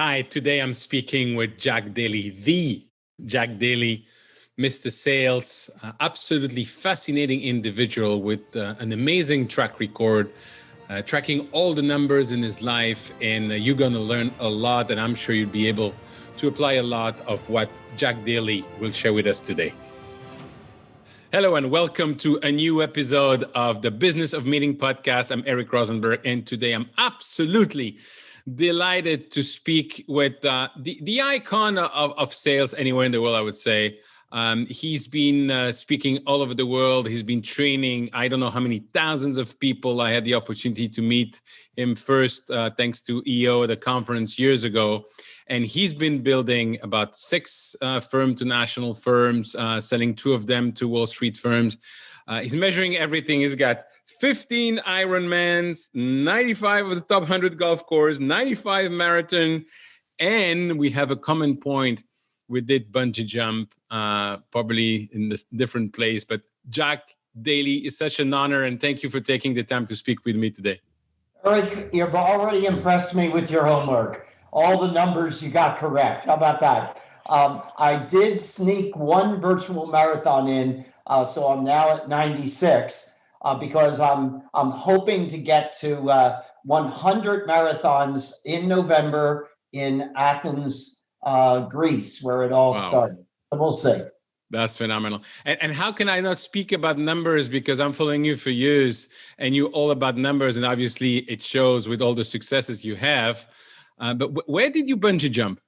Hi, today I'm speaking with Jack Daly, the Jack Daly, Mr. Sales, absolutely fascinating individual with an amazing track record, tracking all the numbers in his life. And you're going to learn a lot, and I'm sure you'll be able to apply a lot of what Jack Daly will share with us today. Hello and welcome to a new episode of the Business of Meeting podcast. I'm Eric Rosenberg, and today I'm absolutely delighted to speak with the icon of sales anywhere in the world, I would say. He's been speaking all over the world. He's been training, I don't know how many thousands of people. I had the opportunity to meet him first, thanks to EO, the conference years ago. And he's been building about 6 firm to national firms, selling 2 of them to Wall Street firms. He's measuring everything. He's got 15 Ironmans, 95 of the top 100 golf course, 95 marathon. And we have a common point. We did bungee jump, probably in a different place. But Jack Daly, is such an honor. And thank you for taking the time to speak with me today. Eric, you've already impressed me with your homework. All the numbers you got correct. How about that? I did sneak 1 virtual marathon in, so I'm now at 96 because I'm hoping to get to 100 marathons in November in Athens, Greece, where it all started. So we'll see. That's phenomenal. And how can I not speak about numbers, because I'm following you for years and you're all about numbers, and obviously it shows with all the successes you have. But where did you bungee jump?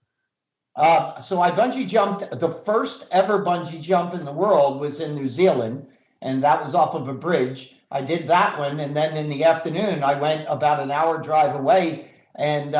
So I bungee jumped. The first ever bungee jump in the world was in New Zealand, and that was off of a bridge. I did that one, and then in the afternoon, I went about an hour drive away and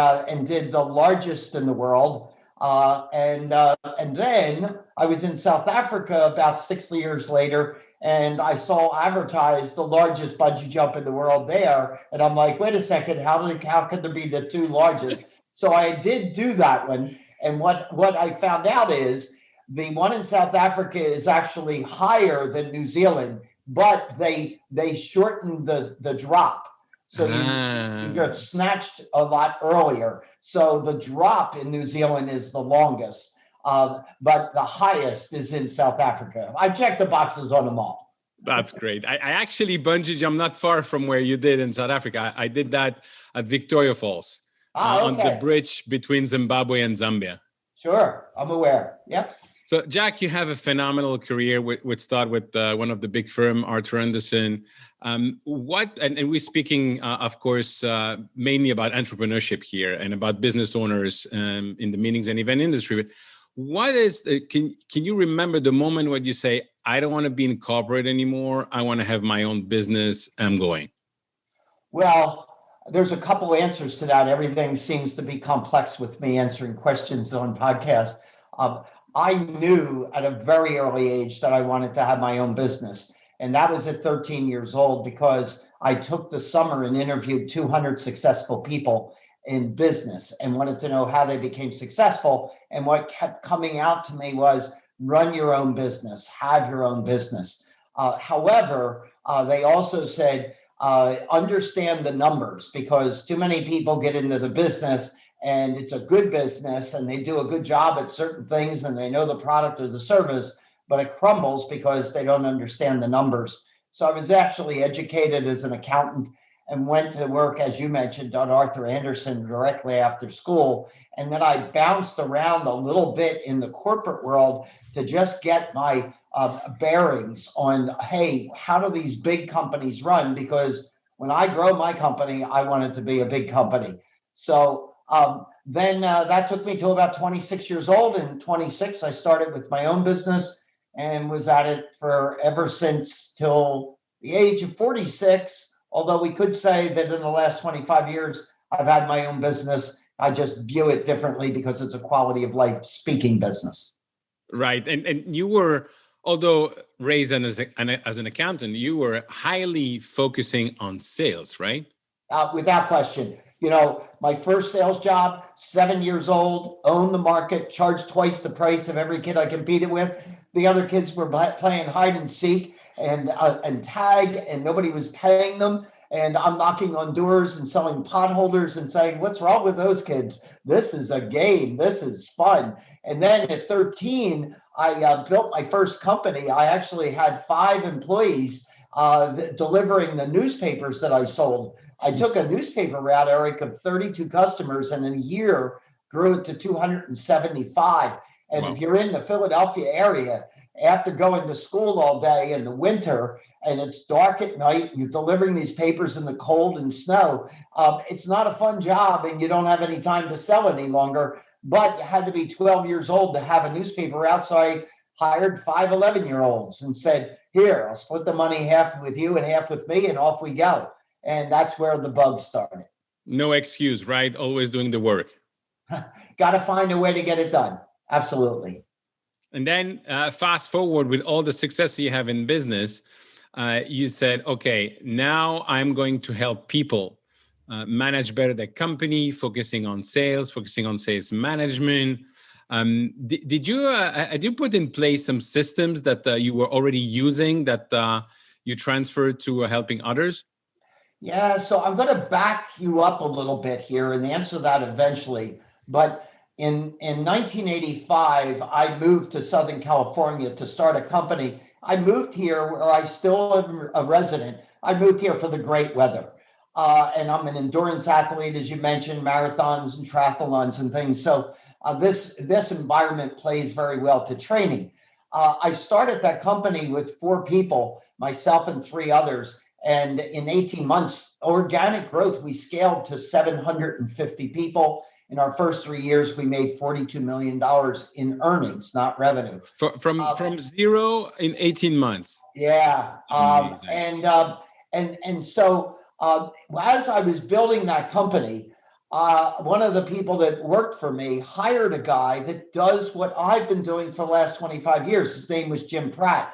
did the largest in the world. And then I was in South Africa about 6 years later, and I saw advertised the largest bungee jump in the world there. And I'm like, wait a second, how could there be the 2 largest? So I did do that one. And what I found out is the one in South Africa is actually higher than New Zealand, but they shortened the drop. So you get snatched a lot earlier. So the drop in New Zealand is the longest, but the highest is in South Africa. I checked the boxes on them all. That's great. I actually bungee jumped not far from where you did in South Africa. I did that at Victoria Falls. On the bridge between Zimbabwe and Zambia. Sure, I'm aware. Yep. So, Jack, you have a phenomenal career. With start with one of the big firm, Arthur Andersen. And we're speaking, of course, mainly about entrepreneurship here and about business owners in the meetings and event industry. But what is can you remember the moment when you say, I don't want to be in corporate anymore. I want to have my own business. I'm going. Well, there's a couple answers to that. Everything seems to be complex with me answering questions on podcasts. I knew at a very early age that I wanted to have my own business. And that was at 13 years old because I took the summer and interviewed 200 successful people in business and wanted to know how they became successful. And what kept coming out to me was run your own business, have your own business. However, they also said, understand the numbers, because too many people get into the business and it's a good business and they do a good job at certain things and they know the product or the service, but it crumbles because they don't understand the numbers. So I was actually educated as an accountant and went to work, as you mentioned, on Arthur Andersen directly after school. And then I bounced around a little bit in the corporate world to just get my bearings on, hey, how do these big companies run? Because when I grow my company, I want it to be a big company. So then that took me to about 26 years old. And 26, I started with my own business and was at it for ever since till the age of 46. Although we could say that in the last 25 years, I've had my own business. I just view it differently because it's a quality of life speaking business. Right. And you were, although raised as an accountant, you were highly focusing on sales, right? Without question. My first sales job, 7 years old, owned the market, charged twice the price of every kid I competed with. The other kids were playing hide and seek and tag, and nobody was paying them. And I'm knocking on doors and selling potholders and saying, what's wrong with those kids? This is a game. This is fun. And then at 13, I built my first company. I actually had 5 employees delivering the newspapers that I sold. I took a newspaper route, Eric, of 32 customers, and in a year grew it to 275. And Wow. if you're in the Philadelphia area, after going to school all day in the winter and it's dark at night, you're delivering these papers in the cold and snow, it's not a fun job, and you don't have any time to sell any longer. But you had to be 12 years old to have a newspaper route, so I hired 5 11-year-olds and said, here, I'll split the money half with you and half with me, and off we go. And that's where the bug started. No excuse, right? Always doing the work. Got to find a way to get it done. Absolutely. And then fast forward with all the success you have in business, you said, okay, now I'm going to help people manage better their company, focusing on sales management. Did you put in place some systems that you were already using that you transferred to helping others? Yeah, so I'm going to back you up a little bit here and answer that eventually. But in 1985, I moved to Southern California to start a company. I moved here where I still am a resident. I moved here for the great weather. And I'm an endurance athlete, as you mentioned, marathons and triathlons and things. So this environment plays very well to training. I started that company with 4 people, myself and 3 others. And in 18 months, organic growth, we scaled to 750 people. In our first 3 years, we made $42 million in earnings, not revenue. From zero in 18 months. Yeah. So as I was building that company, one of the people that worked for me hired a guy that does what I've been doing for the last 25 years. His name was Jim Pratt.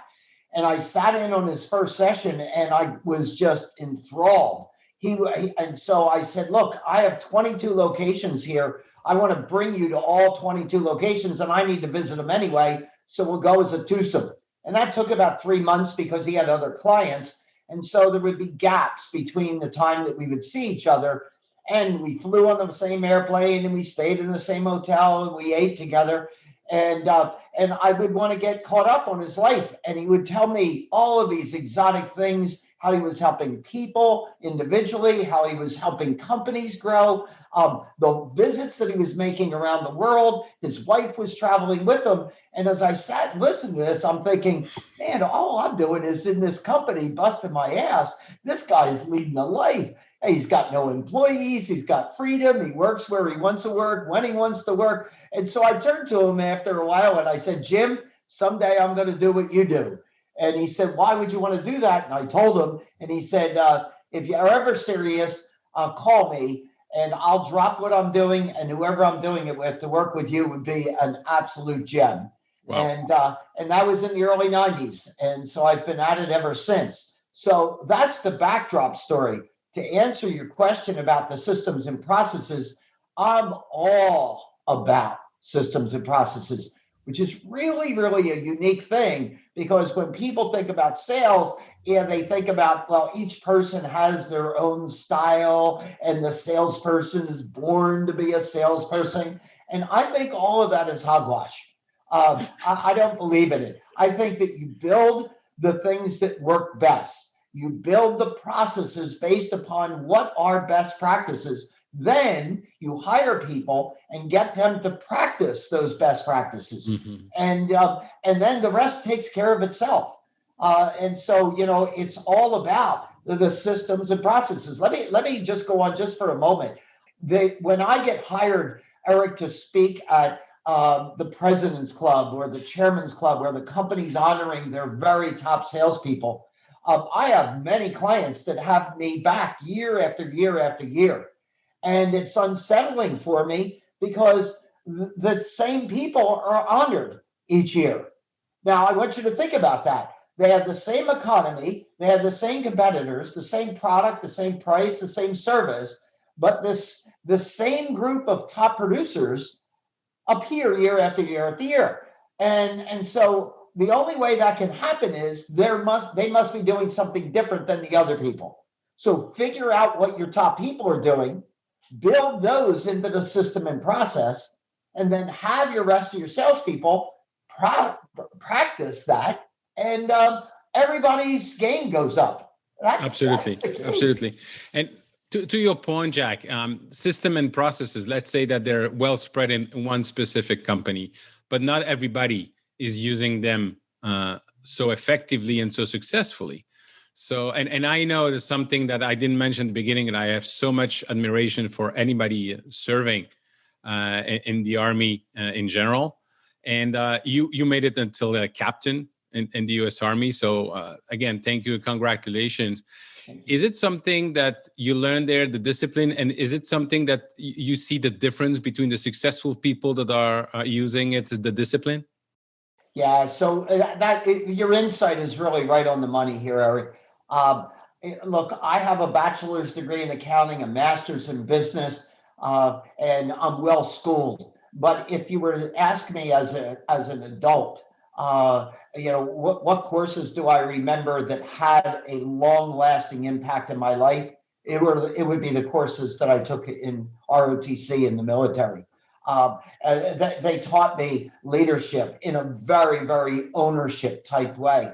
And I sat in on his first session and I was just enthralled. And so I said, look, I have 22 locations here. I want to bring you to all 22 locations and I need to visit them anyway. So we'll go as a twosome. And that took about 3 months because he had other clients. And so there would be gaps between the time that we would see each other. And we flew on the same airplane and we stayed in the same hotel and we ate together. And I would want to get caught up on his life. And he would tell me all of these exotic things, how he was helping people individually, how he was helping companies grow, the visits that he was making around the world. His wife was traveling with him. And as I sat and listened to this, I'm thinking, man, all I'm doing is in this company busting my ass. This guy's leading a life. He's got no employees. He's got freedom. He works where he wants to work, when he wants to work. And so I turned to him after a while and I said, Jim, someday I'm going to do what you do. And he said, why would you want to do that? And I told him, and he said, if you're ever serious, call me and I'll drop what I'm doing, and whoever I'm doing it with to work with you would be an absolute gem. Wow. And that was in the early 90s. And so I've been at it ever since. So that's the backdrop story. To answer your question about the systems and processes, I'm all about systems and processes, which is really, really a unique thing, because when people think about sales, they think about, well, each person has their own style and the salesperson is born to be a salesperson. And I think all of that is hogwash. I don't believe in it. I think that you build the things that work best. You build the processes based upon what are best practices. Then you hire people and get them to practice those best practices. Mm-hmm. And then the rest takes care of itself. And so, it's all about the systems and processes. Let me just go on just for a moment. When I get hired, Eric, to speak at the President's Club or the Chairman's Club, where the company's honoring their very top salespeople, I have many clients that have me back year after year after year. And it's unsettling for me because the same people are honored each year. Now, I want you to think about that. They have the same economy, they have the same competitors, the same product, the same price, the same service, but the same group of top producers appear year after year after year. And so the only way that can happen is they must be doing something different than the other people. So figure out what your top people are doing, build those into the system and process, and then have your rest of your salespeople practice that, and everybody's game goes up. Absolutely. Absolutely. And to your point, Jack, system and processes, let's say that they're well spread in one specific company, but not everybody is using them so effectively and so successfully. So, and I know there's something that I didn't mention at the beginning, and I have so much admiration for anybody serving in the Army in general. And you made it until a captain in the U.S. Army. So again, thank you. Congratulations. Is it something that you learned there, the discipline? And is it something that you see the difference between the successful people that are using it, the discipline? Yeah, so your insight is really right on the money here, Eric. Look, I have a bachelor's degree in accounting, a master's in business, and I'm well schooled. But if you were to ask me as an adult, what courses do I remember that had a long-lasting impact in my life? It would be the courses that I took in ROTC in the military. They taught me leadership in a very, very ownership type way.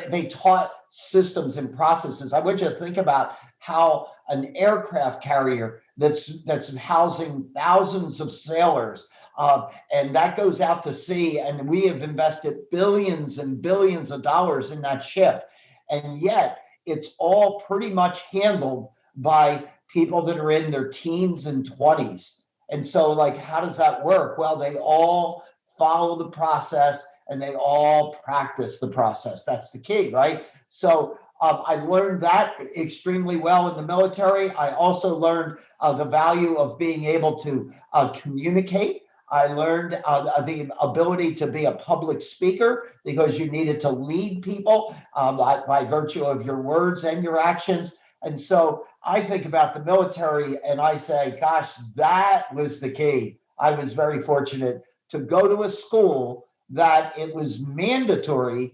They taught systems and processes. I want you to think about how an aircraft carrier that's housing thousands of sailors, and that goes out to sea, and we have invested billions and billions of dollars in that ship, and yet it's all pretty much handled by people that are in their teens and 20s. And so, like, how does that work? Well, they all follow the process and they all practice the process. That's the key, right? So I learned that extremely well in the military. I also learned the value of being able to communicate. I learned the ability to be a public speaker because you needed to lead people by virtue of your words and your actions. And so I think about the military and I say, gosh, that was the key. I was very fortunate to go to a school that it was mandatory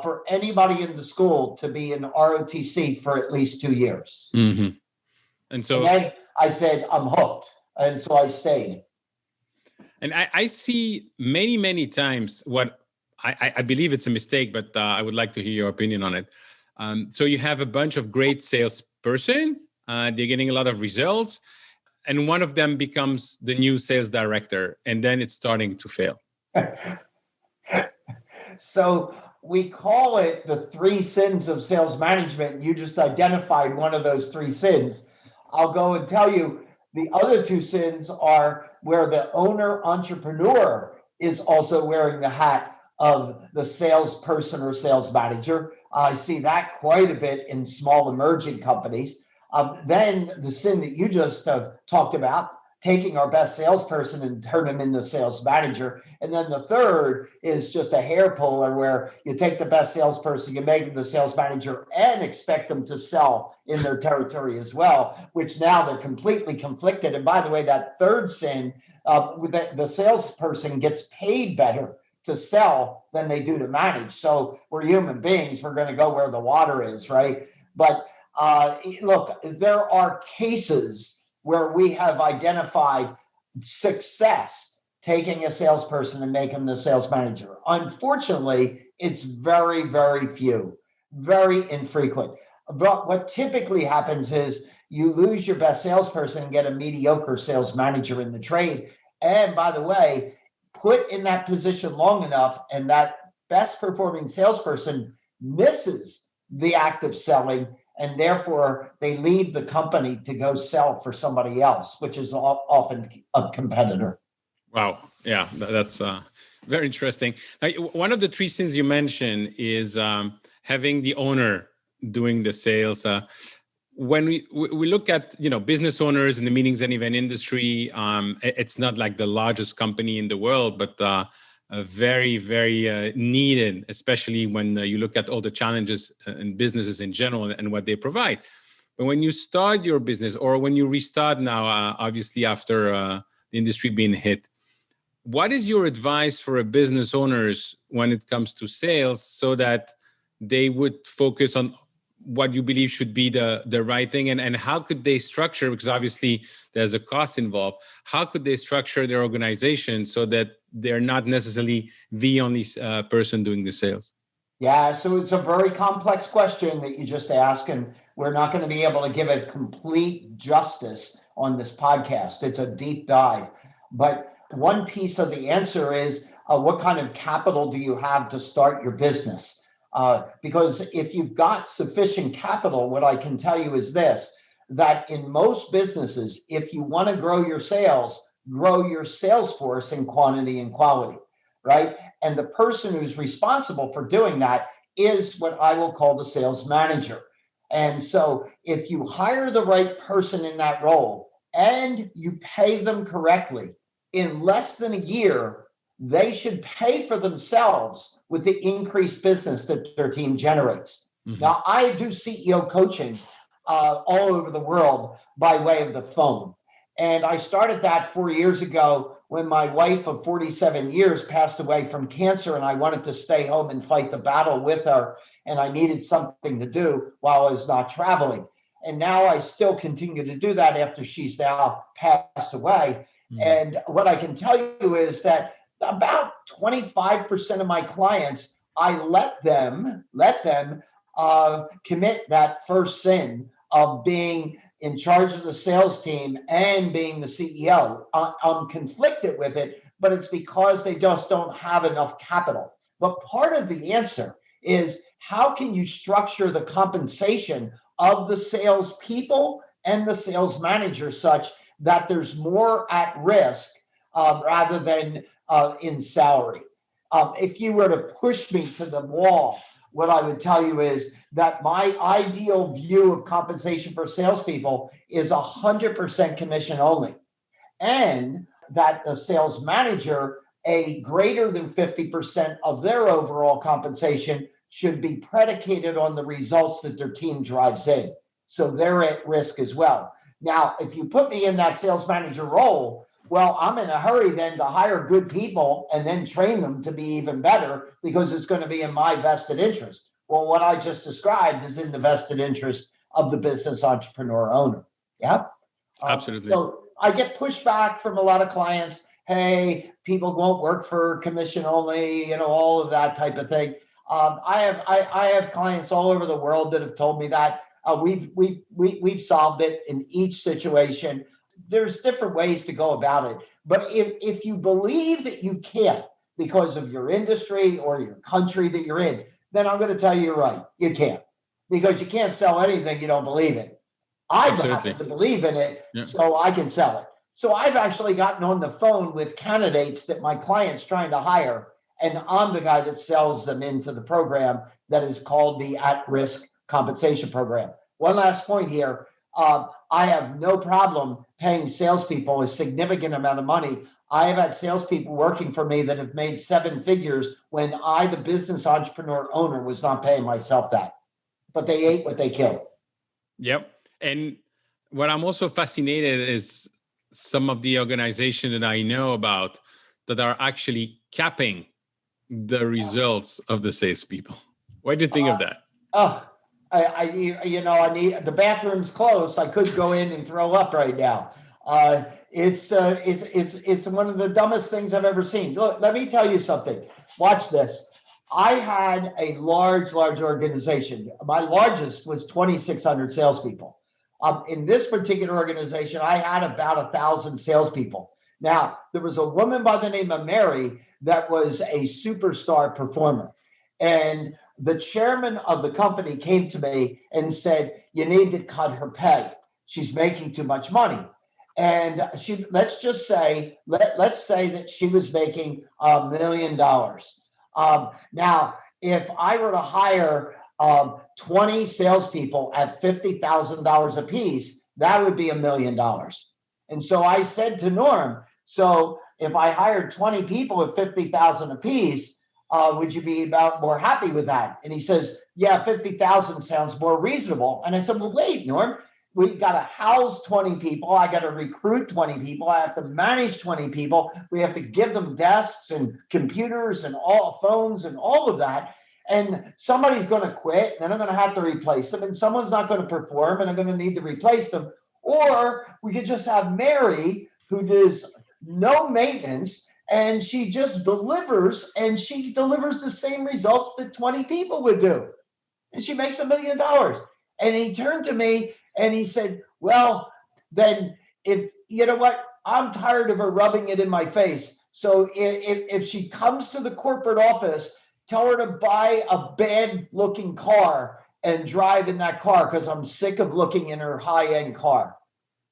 for anybody in the school to be in ROTC for at least 2 years. Mm-hmm. And then I said, I'm hooked. And so I stayed. And I see many, many times what I believe it's a mistake, but I would like to hear your opinion on it. So you have a bunch of great salesperson, they're getting a lot of results, and one of them becomes the new sales director, and then it's starting to fail. So we call it the 3 sins of sales management. You just identified one of those 3 sins. I'll go and tell you the other 2 sins are where the owner entrepreneur is also wearing the hat of the salesperson or sales manager. I see that quite a bit in small emerging companies. Then the sin that you just talked about, taking our best salesperson and turn him into sales manager. And then the third is just a hair puller where you take the best salesperson, you make them the sales manager and expect them to sell in their territory as well, which now they're completely conflicted. And by the way, that third sin, the salesperson gets paid better to sell than they do to manage. So we're human beings. We're going to go where the water is, right? But look, there are cases where we have identified success taking a salesperson and making them the sales manager. Unfortunately, it's very, very few, very infrequent. But what typically happens is you lose your best salesperson and get a mediocre sales manager in the trade. And by the way, put in that position long enough and that best performing salesperson misses the act of selling, and therefore they leave the company to go sell for somebody else, which is often a competitor. Wow. Yeah, that's very interesting. One of the 3 things you mentioned is having the owner doing the sales. When we look at business owners in the meetings and event industry, it's not like the largest company in the world, but very, very needed, especially when you look at all the challenges in businesses in general and what they provide. But when you start your business, or when you restart now, obviously after the industry being hit, what is your advice for a business owners when it comes to sales, so that they would focus on what you believe should be the right thing, and how could they structure, because obviously there's a cost involved, how could they structure their organization so that they're not necessarily the only person doing the sales? Yeah, so it's a very complex question that you just asked, and we're not going to be able to give it complete justice on this podcast. It's a deep dive. But one piece of the answer is what kind of capital do you have to start your business? Because if you've got sufficient capital, what I can tell you is this, that in most businesses, if you want to grow your sales force in quantity and quality, right? And the person who's responsible for doing that is what I will call the sales manager. And so if you hire the right person in that role and you pay them correctly, in less than a year, they should pay for themselves with the increased business that their team generates. Mm-hmm. Now, I do CEO coaching all over the world by way of the phone. And I started that 4 years ago when my wife of 47 years passed away from cancer, and I wanted to stay home and fight the battle with her, and I needed something to do while I was not traveling. And now I still continue to do that after she's now passed away. And what I can tell you is that about 25% of my clients, I let them commit that first sin of being in charge of the sales team and being the CEO. I'm conflicted with it, but it's because they just don't have enough capital. But part of the answer is, how can you structure the compensation of the salespeople and the sales manager such that there's more at risk rather than in salary? If you were to push me to the wall, what I would tell you is that my ideal view of compensation for salespeople is 100% commission only, and that the sales manager, a greater than 50% of their overall compensation should be predicated on the results that their team drives in. So they're at risk as well. Now, if you put me in that sales manager role, well, I'm in a hurry then to hire good people and then train them to be even better, because it's going to be in my vested interest. Well, what I just described is in the vested interest of the business entrepreneur owner. Yeah. Absolutely. So I get pushback from a lot of clients. Hey, people won't work for commission only, all of that type of thing. I have clients all over the world that have told me that. We've solved it in each situation. There's different ways to go about it. But if you believe that you can't because of your industry or your country that you're in, then I'm going to tell you you're right. You can't, because you can't sell anything you don't believe in. I happen to believe in it, so I can sell it. So I've actually gotten on the phone with candidates that my client's trying to hire, and I'm the guy that sells them into the program that is called the at-risk compensation program. One last point here. I have no problem paying salespeople a significant amount of money. I have had salespeople working for me that have made 7 figures when I, the business entrepreneur owner, was not paying myself that. But they ate what they killed. Yep. And what I'm also fascinated is some of the organizations that I know about that are actually capping the results of the salespeople. What do you think of that? I need the bathroom's closed. I could go in and throw up right now. It's one of the dumbest things I've ever seen. Look, let me tell you something. Watch this. I had a large organization. My largest was 2,600 salespeople. In this particular organization, I had about 1,000 salespeople. Now, there was a woman by the name of Mary that was a superstar performer. And the chairman of the company came to me and said, you need to cut her pay. She's making too much money. And let's say that she was making $1 million. Now, if I were to hire 20 salespeople at $50,000 a piece, that would be $1 million. And so I said to Norm, so if I hired 20 people at $50,000 a piece, Would you be about more happy with that? And he says, yeah, 50,000 sounds more reasonable. And I said, well, wait, Norm, we got to house 20 people. I got to recruit 20 people. I have to manage 20 people. We have to give them desks and computers and all phones and all of that. And somebody's going to quit, and then I'm going to have to replace them, and someone's not going to perform, and I'm going to need to replace them. Or we could just have Mary, who does no maintenance, and she just delivers, and she delivers the same results that 20 people would do. And she makes $1 million. And he turned to me and he said, well, then if, you know what, I'm tired of her rubbing it in my face. So if she comes to the corporate office, tell her to buy a bad looking car and drive in that car because I'm sick of looking in her high-end car.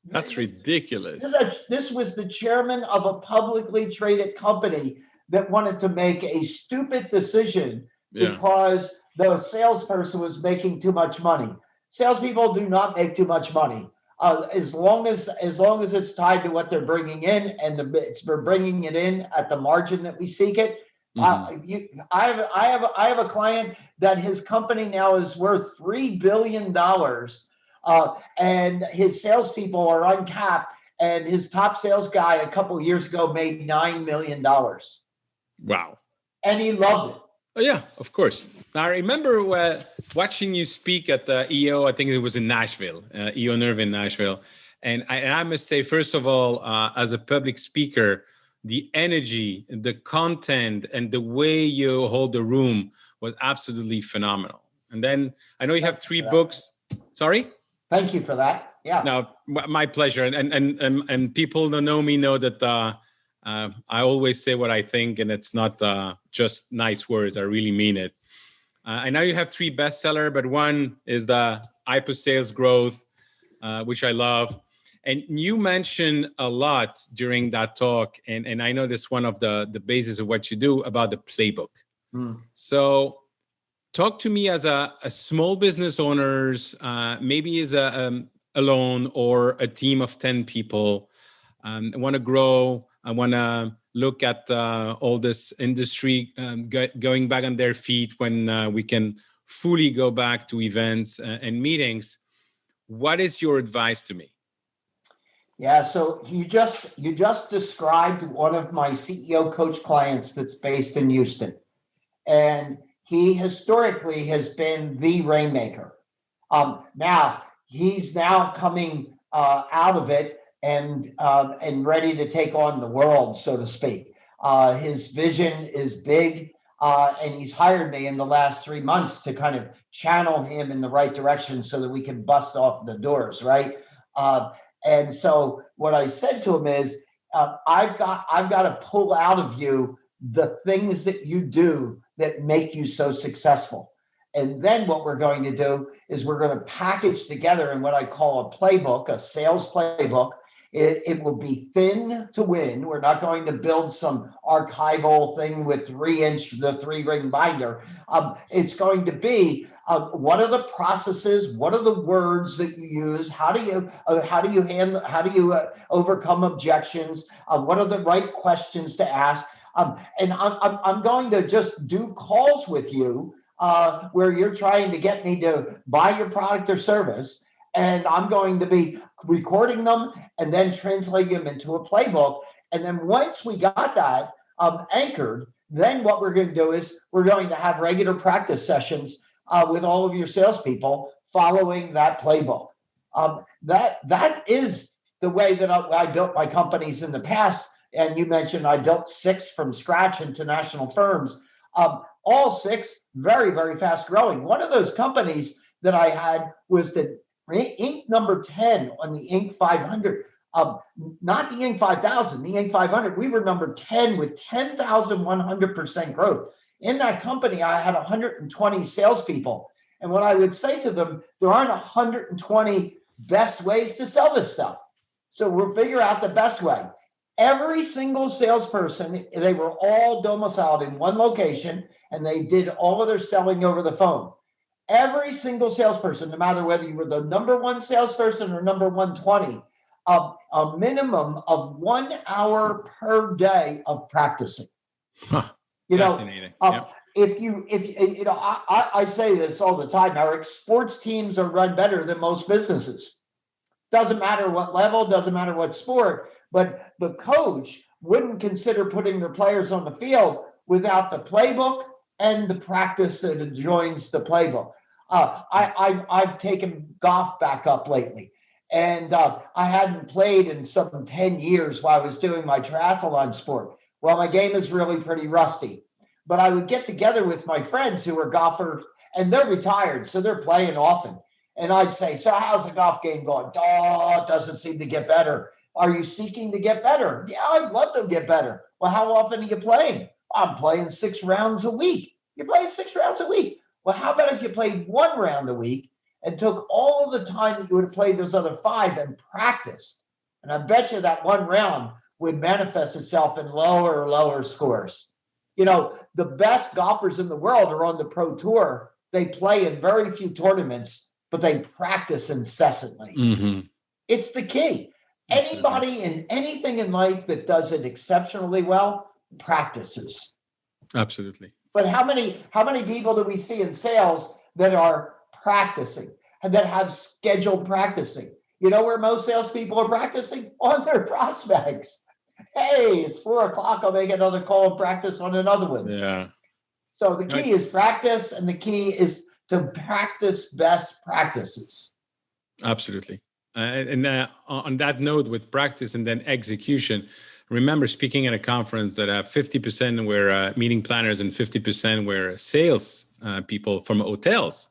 That's ridiculous. This was the chairman of a publicly traded company that wanted to make a stupid decision because the salesperson was making too much money. Salespeople do not make too much money. As long as it's tied to what they're bringing in, and we're bringing it in at the margin that we seek it. I have a client that his company now is worth $3 billion. And his salespeople are uncapped, and his top sales guy a couple of years ago made $9 million. Wow. And he loved it. Oh, yeah, of course. Now, I remember watching you speak at the EO, I think it was in Nashville, EO Nerve in Nashville. And I must say, first of all, as a public speaker, the energy, the content, and the way you hold the room was absolutely phenomenal. And then I know you have 3 books. Sorry? Thank you for that. Yeah. No, my pleasure. And people that know me know that I always say what I think, and it's not just nice words. I really mean it. I know you have 3 bestsellers, but one is the IPO Sales Growth, which I love. And you mentioned a lot during that talk, and I know this is one of the basis of what you do about the playbook. So talk to me as a small business owners, maybe as alone or a team of 10 people. I want to grow. I want to look at all this industry going back on their feet when we can fully go back to events and meetings. What is your advice to me? Yeah, so you just described one of my CEO coach clients that's based in Houston. And he historically has been the rainmaker. Now he's coming out of it and ready to take on the world, so to speak. His vision is big, and he's hired me in the last 3 months to kind of channel him in the right direction so that we can bust off the doors, right? And so what I said to him is, I've got to pull out of you the things that you do that make you so successful. And then what we're going to do is we're going to package together in what I call a playbook, a sales playbook. It will be thin to win. We're not going to build some archival thing with 3-ring binder. It's going to be what are the processes? What are the words that you use? How do you overcome objections? What are the right questions to ask? And I'm going to just do calls with you where you're trying to get me to buy your product or service. And I'm going to be recording them and then translating them into a playbook. And then once we got that anchored, then what we're going to do is we're going to have regular practice sessions with all of your salespeople following that playbook. That is the way that I built my companies in the past. And you mentioned I built 6 from scratch into national firms. All 6 very, very fast growing. One of those companies that I had was the Inc. number 10 on the Inc. 500, not the Inc. 5000, the Inc. 500. We were number 10 with 10,100% growth. In that company, I had 120 salespeople. And what I would say to them, there aren't 120 best ways to sell this stuff. So we'll figure out the best way. Every single salesperson, they were all domiciled in one location, and they did all of their selling over the phone. Every single salesperson, no matter whether you were the number 1 salesperson or number 120, a minimum of 1 hour per day of practicing. Huh. You know, Fascinating. Yeah. if you know, I say this all the time, Eric, sports teams are run better than most businesses. Doesn't matter what level, doesn't matter what sport, but the coach wouldn't consider putting their players on the field without the playbook and the practice that adjoins the playbook. I've taken golf back up lately, and I hadn't played in some 10 years while I was doing my triathlon sport. Well, my game is really pretty rusty, but I would get together with my friends who are golfers, and they're retired, so they're playing often. And I'd say, so how's the golf game going? Oh, it doesn't seem to get better. Are you seeking to get better? Yeah, I'd love to get better. Well, how often are you playing? I'm playing 6 rounds a week. You're playing 6 rounds a week. Well, how about if you played 1 round a week and took all of the time that you would have played those other 5 and practiced? And I bet you that 1 round would manifest itself in lower and lower scores. You know, the best golfers in the world are on the pro tour. They play in very few tournaments, but they practice incessantly. Mm-hmm. It's the key. Anybody in anything in life that does it exceptionally well practices. Absolutely. But how many people do we see in sales that are practicing and that have scheduled practicing? You know where most salespeople are practicing? On their prospects. Hey, it's 4 o'clock. I'll make another call and practice on another one. Yeah. So the key is practice, and the key is to practice best practices. Absolutely. And on that note, with practice and then execution, remember speaking at a conference that 50% were meeting planners and 50% were sales people from hotels.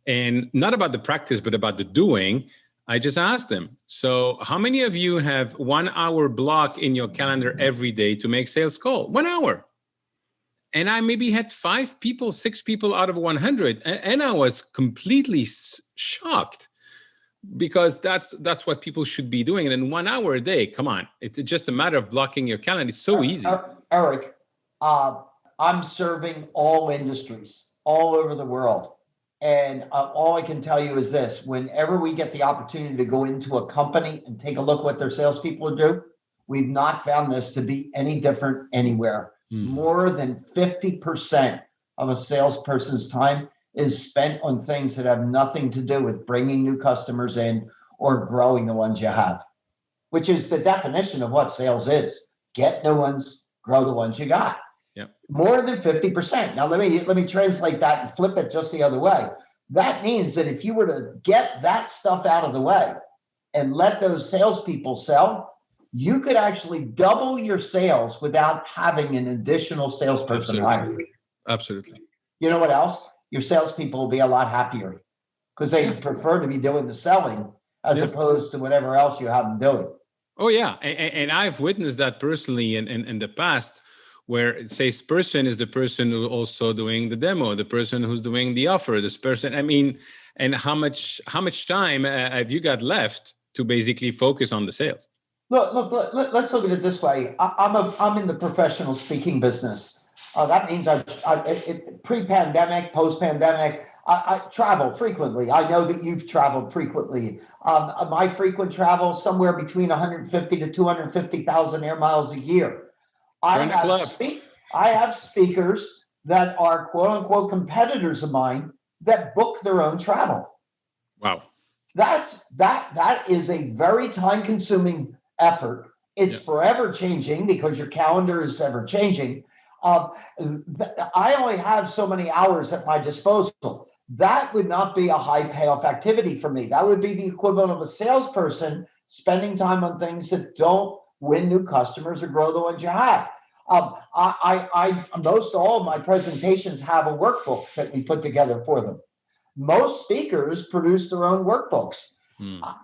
And not about the practice, but about the doing. I just asked them, so how many of you have 1 hour block in your calendar every day to make sales call? 1 hour. And I maybe had 5 people, 6 people out of 100. And I was completely shocked, because that's what people should be doing. And in 1 hour a day, come on, it's just a matter of blocking your calendar. It's so easy. Eric, I'm serving all industries all over the world. And all I can tell you is this: whenever we get the opportunity to go into a company and take a look at what their salespeople do, we've not found this to be any different anywhere. More than 50% of a salesperson's time is spent on things that have nothing to do with bringing new customers in or growing the ones you have, which is the definition of what sales is. Get new ones, grow the ones you got. Yep. More than 50%. Now, let me translate that and flip it just the other way. That means that if you were to get that stuff out of the way and let those salespeople sell, you could actually double your sales without having an additional salesperson hired. Absolutely. You know what else? Your salespeople will be a lot happier because they prefer to be doing the selling as opposed to whatever else you have them doing. Oh, yeah. And I've witnessed that personally in the past, where salesperson is the person who also doing the demo, the person who's doing the offer, this person. I mean, and how much time have you got left to basically focus on the sales? Look, let's look at it this way. I'm in the professional speaking business. That means pre-pandemic, post-pandemic, I travel frequently. I know that you've traveled frequently. My frequent travel somewhere between 150 to 250,000 air miles a year. I have speakers that are quote unquote competitors of mine that book their own travel. Wow. That is a very time consuming effort. It's forever changing because your calendar is ever changing. I only have so many hours at my disposal. That would not be a high payoff activity for me. That would be the equivalent of a salesperson spending time on things that don't win new customers or grow the ones you have. Most all of my presentations have a workbook that we put together for them. Most speakers produce their own workbooks.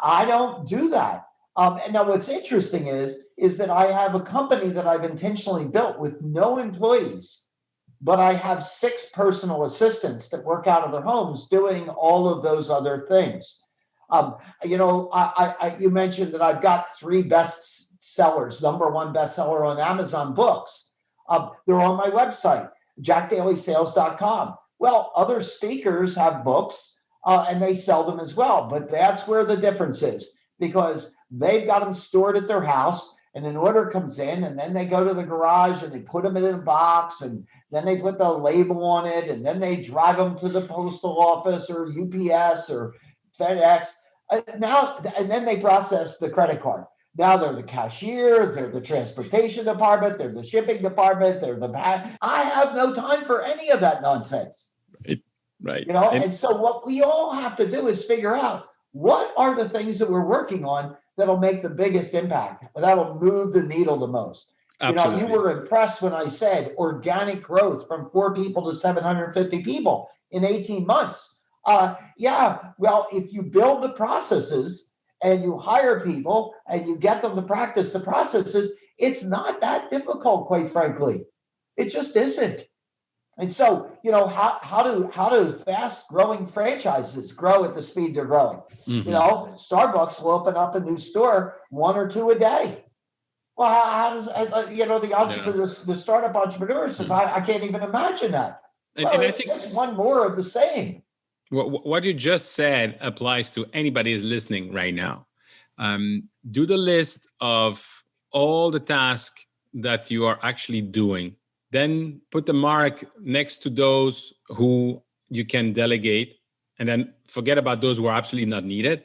I don't do that. And now what's interesting is that I have a company that I've intentionally built with no employees, but I have 6 personal assistants that work out of their homes doing all of those other things. You mentioned that I've got 3 best sellers, #1 bestseller on Amazon books. They're on my website, jackdalysales.com. Well, other speakers have books and they sell them as well, but that's where the difference is, because they've got them stored at their house and an order comes in, and then they go to the garage and they put them in a box, and then they put the label on it, and then they drive them to the postal office or UPS or FedEx. And then they process the credit card. Now they're the cashier, they're the transportation department, they're the shipping department, they're the back. I have no time for any of that nonsense. Right. And so what we all have to do is figure out what are the things that we're working on that'll make the biggest impact, that'll move the needle the most. Absolutely. You were impressed when I said organic growth from 4 people to 750 people in 18 months. Well, if you build the processes and you hire people and you get them to practice the processes, it's not that difficult, quite frankly. It just isn't. And so, how do fast growing franchises grow at the speed they're growing? Mm-hmm. Starbucks will open up a new store 1 or 2 a day. Well, how does the entrepreneur, the startup entrepreneur says, I can't even imagine that. And I think just one more of the same. What you just said applies to anybody who's listening right now. Do the list of all the tasks that you are actually doing. Then put the mark next to those who you can delegate, and then forget about those who are absolutely not needed.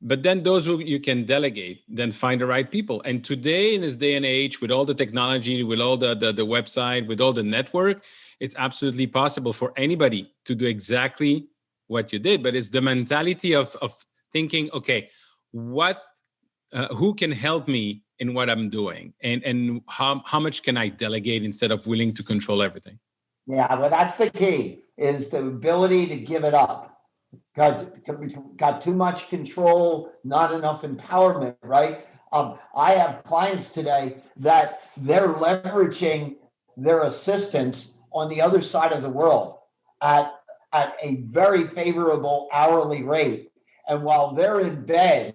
But then those who you can delegate, then find the right people. And today, in this day and age, with all the technology, with all the website, with all the network, it's absolutely possible for anybody to do exactly what you did. But it's the mentality of thinking, okay, who can help me in what I'm doing, and how much can I delegate instead of willing to control everything? Yeah, well, that's the key, is the ability to give it up. Got too much control, not enough empowerment, right? I have clients today that they're leveraging their assistants on the other side of the world at a very favorable hourly rate. And while they're in bed,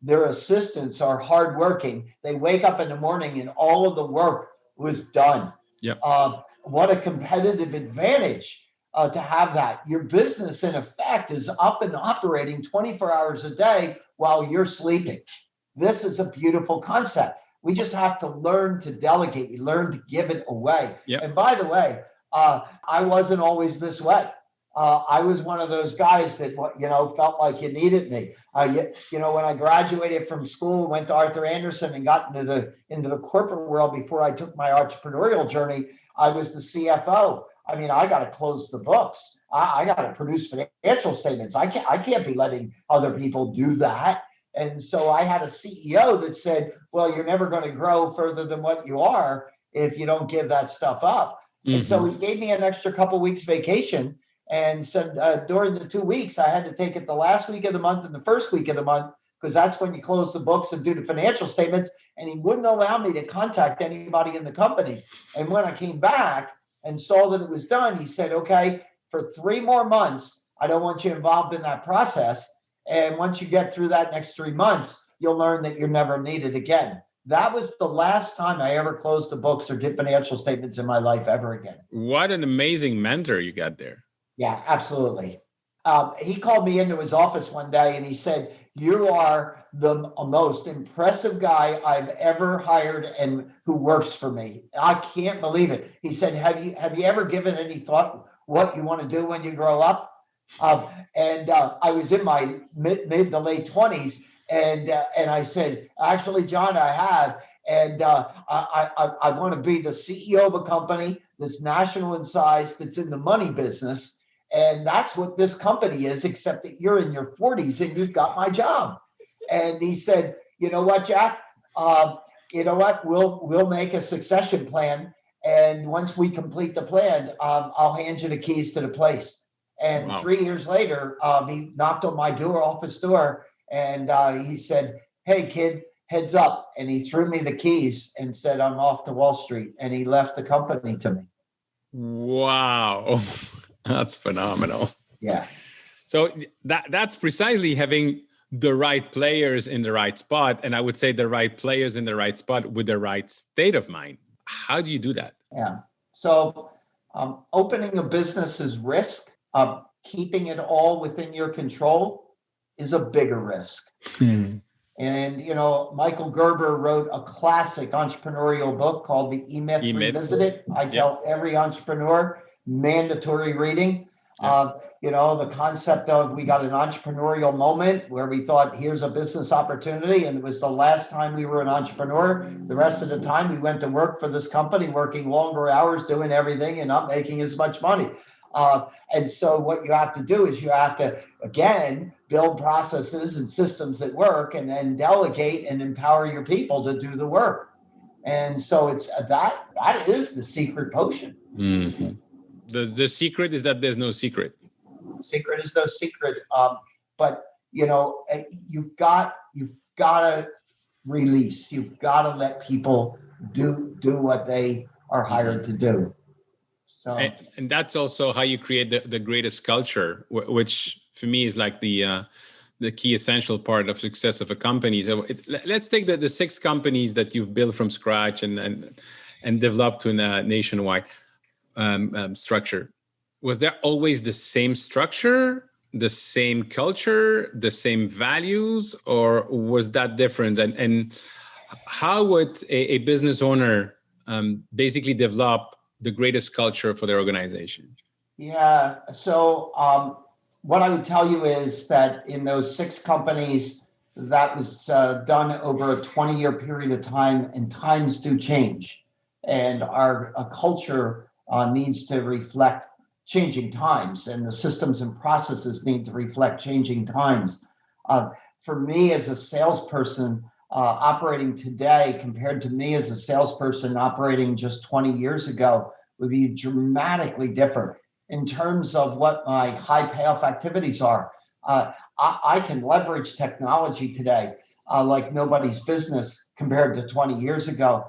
their assistants are hardworking. They wake up in the morning and all of the work was done. Yep. What a competitive advantage to have that. Your business, in effect, is up and operating 24 hours a day while you're sleeping. This is a beautiful concept. We just have to learn to delegate. We learn to give it away. Yep. And by the way, I wasn't always this way. I was one of those guys that, felt like you needed me. When I graduated from school, went to Arthur Andersen and got into the corporate world before I took my entrepreneurial journey, I was the CFO. I mean, I got to close the books. I got to produce financial statements. I can't be letting other people do that. And so I had a CEO that said, well, you're never going to grow further than what you are if you don't give that stuff up. Mm-hmm. And so he gave me an extra couple weeks vacation. And so during the 2 weeks, I had to take it the last week of the month and the first week of the month, because that's when you close the books and do the financial statements. And he wouldn't allow me to contact anybody in the company. And when I came back and saw that it was done, he said, okay, for 3 more months, I don't want you involved in that process. And once you get through that next 3 months, you'll learn that you're never needed again. That was the last time I ever closed the books or did financial statements in my life ever again. What an amazing mentor you got there. Yeah, absolutely. He called me into his office one day and he said, you are the most impressive guy I've ever hired and who works for me. I can't believe it. He said, have you ever given any thought what you want to do when you grow up? I was in my mid to late 20s. And I said, actually, John, I have. And I want to be the CEO of a company that's national in size, that's in the money business. And that's what this company is, except that you're in your 40s and you've got my job. And he said, you know what, Jack? You know what? We'll make a succession plan. And once we complete the plan, I'll hand you the keys to the place. And wow. 3 years later, he knocked on my office door, and he said, hey, kid, heads up. And he threw me the keys and said, I'm off to Wall Street. And he left the company to me. Wow. That's phenomenal. Yeah. So that's precisely having the right players in the right spot. And I would say the right players in the right spot with the right state of mind. How do you do that? Yeah. So opening a business is risk. Keeping it all within your control is a bigger risk. And, Michael Gerber wrote a classic entrepreneurial book called The E-Myth E-Myth. Revisited. I tell every entrepreneur, mandatory reading. The concept of we got an entrepreneurial moment where we thought, here's a business opportunity. And it was the last time we were an entrepreneur. The rest of the time we went to work for this company, working longer hours, doing everything and not making as much money. And so what you have to do is you have to, again, build processes and systems that work and then delegate and empower your people to do the work. And so it's that is the secret potion. Mm-hmm. The secret is that there's no secret. Secret is no secret. But you've got to release. You've got to let people do what they are hired to do. So, and that's also how you create the greatest culture, which for me is like the key essential part of success of a company. So let's take the 6 companies that you've built from scratch and developed to a nationwide structure. Was there always the same structure, the same culture, the same values, or was that different? And how would a business owner basically develop the greatest culture for their organization? Yeah. So what I would tell you is that in those 6 companies, that was done over a 20-year period of time, and times do change. And our culture needs to reflect changing times, and the systems and processes need to reflect changing times. For me as a salesperson, operating today compared to me as a salesperson operating just 20 years ago would be dramatically different in terms of what my high payoff activities are. I can leverage technology today like nobody's business compared to 20 years ago.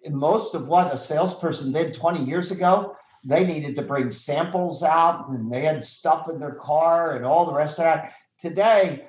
Most of what a salesperson did 20 years ago, they needed to bring samples out and they had stuff in their car and all the rest of that. Today,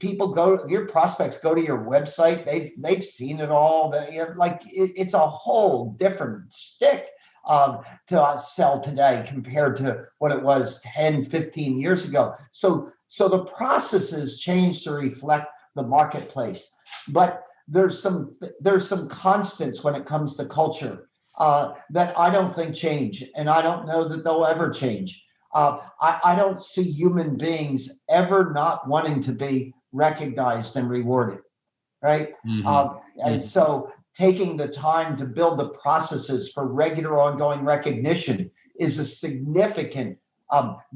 your prospects go to your website. They've seen it all. It's a whole different stick to sell today compared to what it was 10, 15 years ago. So the processes change to reflect the marketplace, but there's some constants when it comes to culture that I don't think change, and I don't know that they'll ever change. I don't see human beings ever not wanting to be recognized and rewarded, right? Mm-hmm. And so taking the time to build the processes for regular ongoing recognition is a significant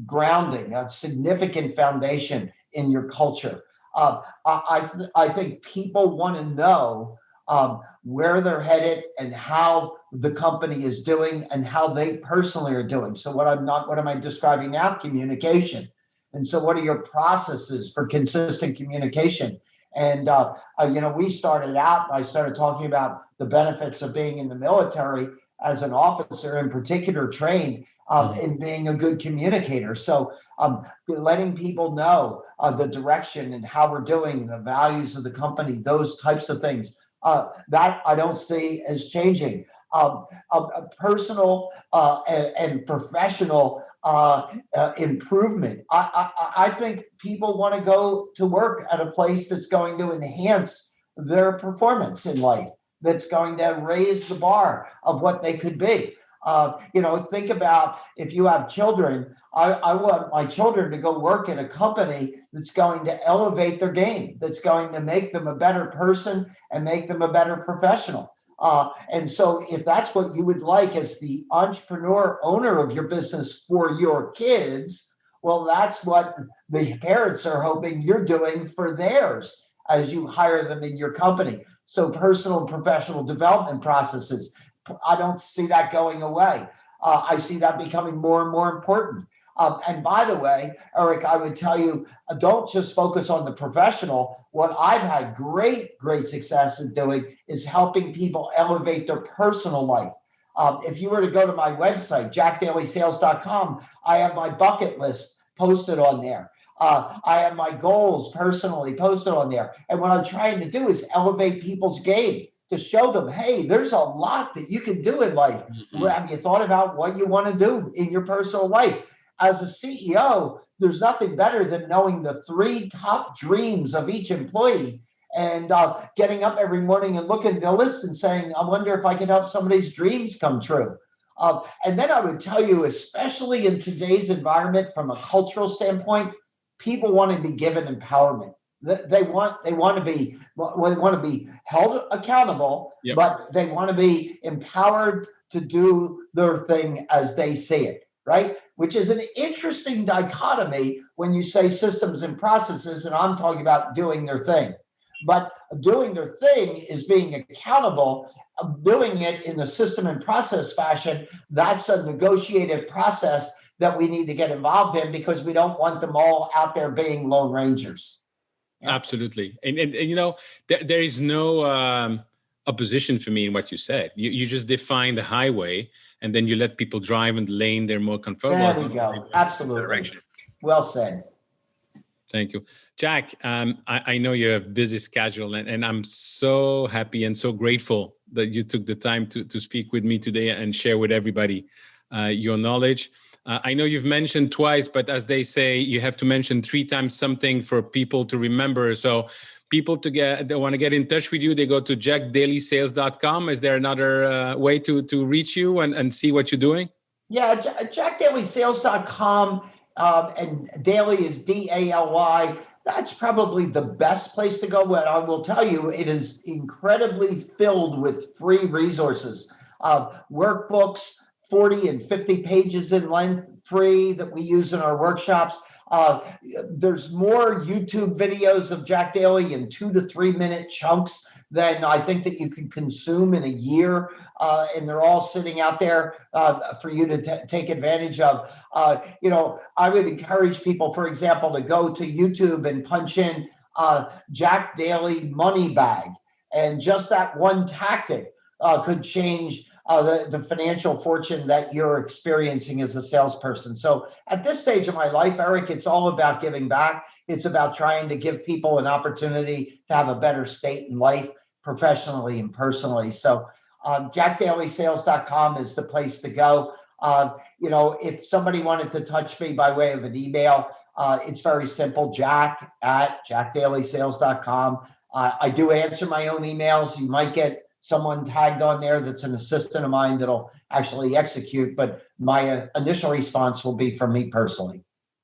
grounding, a significant foundation in your culture. I think people want to know where they're headed and how the company is doing and how they personally are doing. So what am I describing now? Communication. And so what are your processes for consistent communication? And, we started out, I started talking about the benefits of being in the military as an officer in particular, trained in being a good communicator. So letting people know the direction and how we're doing, the values of the company, those types of things. That I don't see as changing. Personal and professional improvement. I think people want to go to work at a place that's going to enhance their performance in life, that's going to raise the bar of what they could be. Think about if you have children, I want my children to go work in a company that's going to elevate their game, that's going to make them a better person and make them a better professional. And so if that's what you would like as the entrepreneur owner of your business for your kids, well, that's what the parents are hoping you're doing for theirs as you hire them in your company. So personal and professional development processes, I don't see that going away. I see that becoming more and more important. And by the way, Eric, I would tell you, don't just focus on the professional. What I've had great success in doing is helping people elevate their personal life. If you were to go to my website, jackdalysales.com, I have my bucket list posted on there. I have my goals personally posted on there. And what I'm trying to do is elevate people's game, to show them, hey, there's a lot that you can do in life. Mm-hmm. Have you thought about what you want to do in your personal life? as a CEO, there's nothing better than knowing the 3 top dreams of each employee and getting up every morning and looking at the list and saying, I wonder if I can help somebody's dreams come true. And then I would tell you, especially in today's environment, from a cultural standpoint, people want to be given empowerment. They want to be held accountable, Yep. but they want to be empowered to do their thing as they see it, right? Which is an interesting dichotomy when you say systems and processes, and I'm talking about doing their thing. But doing their thing is being accountable. Doing it in the system and process fashion, that's a negotiated process that we need to get involved in, because we don't want them all out there being lone rangers. Yeah. Absolutely. And you know, there is no opposition for me in what you said. You just define the highway, and then you let people drive in the lane they're more comfortable. There we go. Absolutely. Well said. Thank you. Jack, I know you have a busy schedule, and I'm so happy and so grateful that you took the time to speak with me today and share with everybody your knowledge. I know you've mentioned twice, but as they say, you have to mention 3 times something for people to remember. So people they want to get in touch with you, they go to jackdalysales.com. Is there another way to reach you and see what you're doing? Yeah, jackdalysales.com. And Daly is Daly. That's probably the best place to go. But I will tell you, it is incredibly filled with free resources, workbooks, 40 and 50 pages in length, free, that we use in our workshops. There's more YouTube videos of Jack Daly in 2 to 3 minute chunks than I think that you can consume in a year. And they're all sitting out there for you to take advantage of. I would encourage people, for example, to go to YouTube and punch in Jack Daly money bag. And just that one tactic could change the financial fortune that you're experiencing as a salesperson. So at this stage of my life, Eric, it's all about giving back. It's about trying to give people an opportunity to have a better state in life, professionally and personally. So jackdalysales.com is the place to go. If somebody wanted to touch me by way of an email, it's very simple, jack@jackdalysales.com. I do answer my own emails. You might get someone tagged on there that's an assistant of mine that'll actually execute, but my initial response will be from me personally.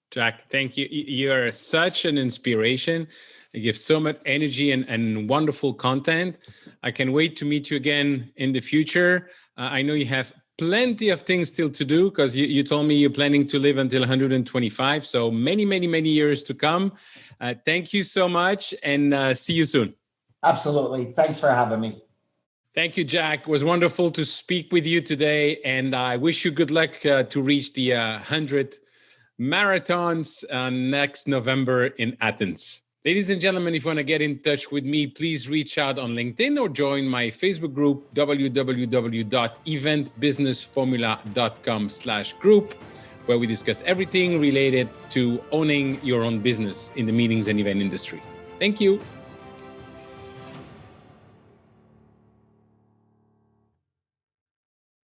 Jack, thank you. You're such an inspiration. You give so much energy and wonderful content. I can wait to meet you again in the future. I know you have plenty of things still to do, because you told me you're planning to live until 125. So many, many, many years to come. Thank you so much, and see you soon. Absolutely. Thanks for having me. Thank you, Jack. It was wonderful to speak with you today, and I wish you good luck to reach the 100 marathons next November in Athens. Ladies and gentlemen, if you want to get in touch with me, please reach out on LinkedIn or join my Facebook group, www.eventbusinessformula.com/group, where we discuss everything related to owning your own business in the meetings and event industry. Thank you.